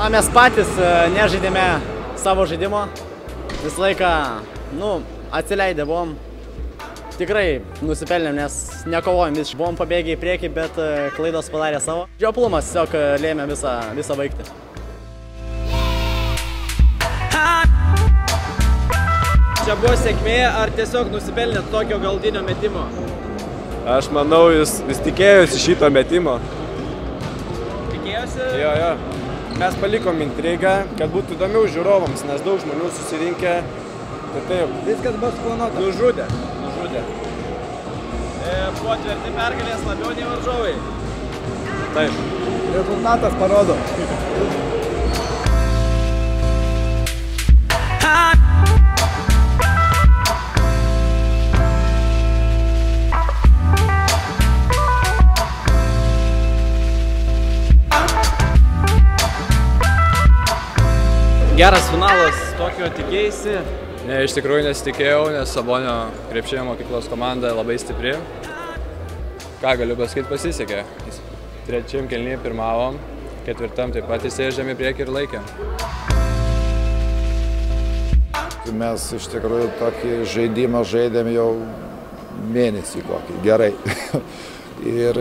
Mes patys nežaidėme savo žaidimo, visą laiką, atsileidę buvom. Tikrai nusipelnėm, nes nekovojom, vis buvom pabėgę į priekį, bet klaidos padarė savo. Žioplumas tiesiog lėmė visą baigtį. Čia buvo sėkmė, ar tiesiog nusipelnėt tokio galutinio metimo? Aš manau, jis tikėjosi šito metimo. Tikėjosi? Jo. Mes palikom intrigą, kad būtų įdomiau žiūrovams, nes daug žmonių susirinkę. Tai taip. Viskas buvo suplanuota. Nužudė. Buvo tvirti pergalės labiau nei varžovai. Taip. Rezultatas parodo. Geras finalas, tokio tikėjaisi? Ne, iš tikrųjų nesitikėjau, nes Sabonio krepšinio mokyklos komanda labai stipri. Ką galiu pasakyti, pasisekė. Trečiam kėlinyje pirmavom, ketvirtam taip pat įsėžėm į priekį ir laikėm. Mes iš tikrųjų tokį žaidimą žaidėm jau mėnesį kokį, gerai. Ir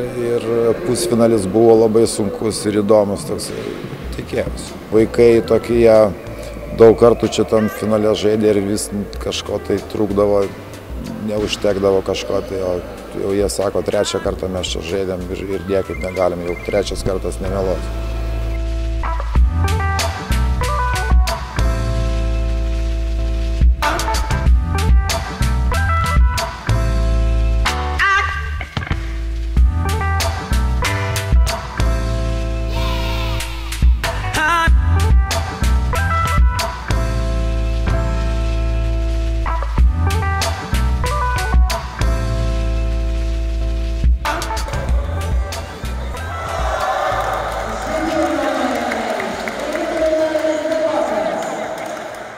pusfinalis buvo labai sunkus ir įdomus, toks tikėjausi. Vaikai tokie daug kartų čia tam finale žaidė ir vis kažko tai trūkdavo, neužtekdavo kažko, tai jau jie sako, trečią kartą mes čia žaidėm ir niekaip negalim, jau trečias kartas nemeluoti.